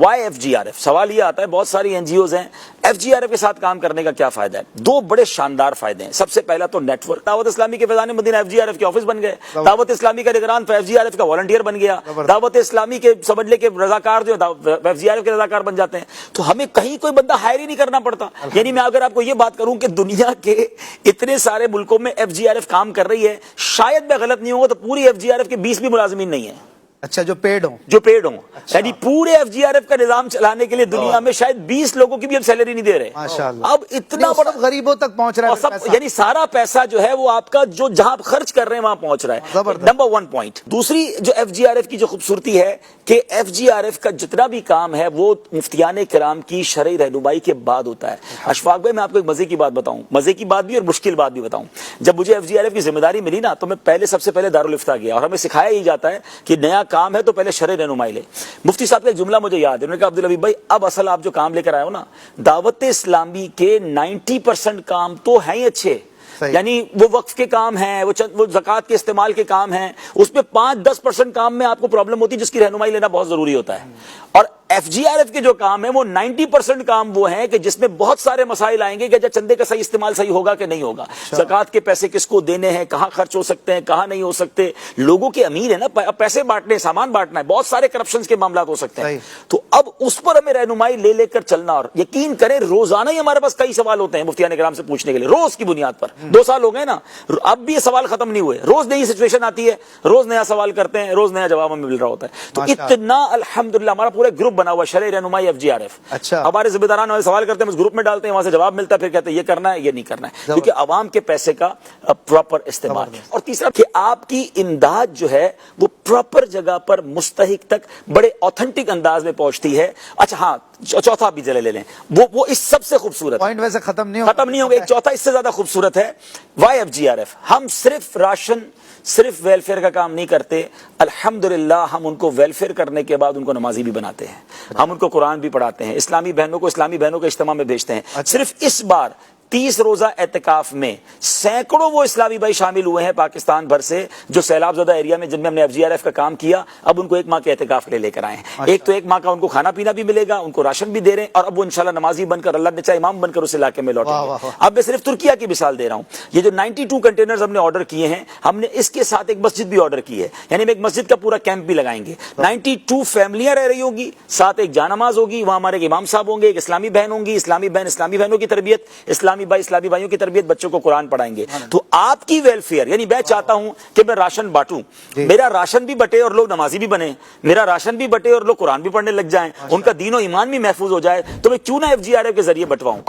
Y F G R F? سوال یہ آتا ہے بہت ساری این جی اوز ہیں, ایف جی آر ایف کے ساتھ کام کرنے کا کیا فائدہ ہے؟ دو بڑے شاندار فائدے ہیں. سب سے پہلا تو نیٹ ورک. دعوت اسلامی کے Faizan Madina F G R F کے آفس بن گئے, دعوت اسلامی کا نگران ایف جی آر ایف کا والنٹیئر بن گیا, دعوت اسلامی کے سمجھ لے کے رضاکار جو ایف جی آر ایف کے رضاکار بن جاتے ہیں. تو ہمیں کہیں کوئی بندہ ہائر ہی نہیں کرنا پڑتا. یعنی میں اگر آپ کو یہ بات کروں کہ دنیا کے اتنے سارے ملکوں میں ایف جی آر ایف کام کر رہی ہے, شاید میں غلط نہیں ہوں تو پوری ایف جی آر ایف کے 20 بھی ملازمین نہیں ہیں. اچھا, جو پیڈ ہوں, جو پیڈ ہوں. یعنی پورے ایف جی آر ایف کا نظام چلانے کے لیے دنیا میں شاید 20 لوگوں کی بھی اب سیلری نہیں دے رہے. اب اتنا بڑا غریبوں تک پہنچ رہا ہے, یعنی سارا پیسہ جو ہے وہ آپ کا جو جہاں خرچ کر رہے ہیں وہاں پہنچ رہا ہے. Number 1 point. دوسری جو ایف جی آر ایف کی جو خوبصورتی ہے کہ ایف جی آر ایف کا جتنا بھی کام ہے وہ مفتیان کرام کی شرعی رہنمائی کے بعد ہوتا ہے. اشفاق بھائی میں آپ کو ایک مزے کی بات بتاؤں, مزے کی بات بھی اور مشکل بات بھی بتاؤں. جب مجھے ایف جی آر ایف کی ذمہ داری ملی نا تو میں سب سے پہلے دارالفتہ گیا اور ہمیں سکھایا ہی جاتا ہے کہ نیا کام ہے تو پہلے شرعی رہنمائی لے. مفتی صاحب کا ایک جملہ مجھے یاد ہے, انہوں نے کہا عبدالحبیب بھائی اب اصل آپ جو کام لے کر آئے ہو نا, دعوت اسلامی کے 90% کام تو ہیں ہی اچھے, یعنی وہ وقف کے کام ہیں, وہ زکوٰۃ کے استعمال کے کام ہیں, اس میں 5-10% کام میں آپ کو پرابلم ہوتی ہے جس کی رہنمائی لینا بہت ضروری ہوتا ہے. اور ایف جی آر ایف کے جو کام ہیں وہ 90% کام وہ ہیں کہ جس میں بہت سارے مسائل آئیں گے کہ چندے کا صحیح استعمال صحیح ہوگا کہ نہیں ہوگا, زکوٰۃ کے پیسے کس کو دینے ہیں, کہاں خرچ ہو سکتے ہیں, کہاں نہیں ہو سکتے, لوگوں کے امیر ہیں نا, پیسے بانٹنے, سامان بانٹنا ہے, بہت سارے کرپشن کے معاملات ہو سکتے ہیں. تو اب اس پر ہمیں رہنمائی لے کر چلنا, اور یقین کریں روزانہ ہی ہمارے پاس کئی سوال ہوتے ہیں مفتیان کرام سے پوچھنے کے لیے, روز کی بنیاد پر. 2 سال ہو گئے نا, اب بھی یہ سوال ختم نہیں ہوئے, روز نئی سچویشن آتی ہے, روز نیا سوال کرتے ہیں, روز نیا جواب ہمیں مل رہا ہوتا ہے. تو اتنا الحمدللہ ہمارا پورا گروپ بنا ہوا شرعی رہنمائی ایف جی آر ایف. ہمارے ذمہ داران ہمیں سوال کرتے ہیں, اس گروپ میں ڈالتے ہیں, وہاں سے جواب ملتا ہے, پھر کہتے ہیں یہ کرنا ہے یہ نہیں کرنا ہے, کیونکہ عوام کے پیسے کا پراپر استعمال. اور تیسرا کہ آپ کی امداد جو ہے وہ پراپر جگہ پر مستحق تک بڑے اوتھینٹک انداز میں پہنچتی ہے. اچھا ہاں, چوتھا بھی چلے لے لیں, وہ اس سب سے خوبصورت پوائنٹ ویسے ختم نہیں ہوگا, ایک چوتھا اس سے زیادہ خوبصورت ہے Y F G R F. ہم صرف راشن, صرف ویلفیئر کا کام نہیں کرتے, الحمدللہ ہم ان کو ویلفیئر کرنے کے بعد ان کو نمازی بھی بناتے ہیں, ہم ان کو قرآن بھی پڑھاتے ہیں, اسلامی بہنوں کو اجتماع میں بھیجتے ہیں. صرف اس بار 30 روزہ اعتکاف میں سینکڑوں وہ اسلامی بھائی شامل ہوئے ہیں پاکستان بھر سے جو سیلاب زدہ ایریا میں جن میں ہم نے ایف جی آر ایف کا کام کیا, اب ان کو 1 ماہ کے اعتکاف لے کر آئے ہیں. ایک تو 1 ماہ کا ان کو کھانا پینا بھی ملے گا, ان کو راشن بھی دے رہے ہیں, اور اب وہ انشاءاللہ نمازی بن کر, اللہ نے چاہے امام بن کر اس علاقے میں لوٹیں گے. اب میں صرف ترکیہ کی مثال دے رہا ہوں. یہ جو 92 کنٹینرز ہم نے آرڈر کیے ہیں, ہم نے اس کے ساتھ ایک مسجد بھی آرڈر کی ہے, یعنی ہم ایک مسجد کا پورا کیمپ بھی لگائیں گے. 92 فیملیاں رہ رہی ہوں گی, ساتھ ایک جانماز ہوگی, وہاں ہمارے امام صاحب ہوں گے, ایک اسلامی بہن ہوں گی, اسلامی بہنوں کی تربیت, اسلامی بھائیوں کی تربیت, بچوں کو قرآن پڑھائیں گے. تو آپ کی ویلفیئر, یعنی میں چاہتا ہوں کہ میں راشن بانٹوں, میرا راشن بھی بٹے اور لوگ نمازی بھی بنے, میرا راشن بھی بٹے اور لوگ قرآن بھی پڑھنے لگ جائیں, ان کا دین و ایمان بھی محفوظ ہو جائے, تو میں کیوں نہ ایف جی آر ایف کے ذریعے بٹواؤں.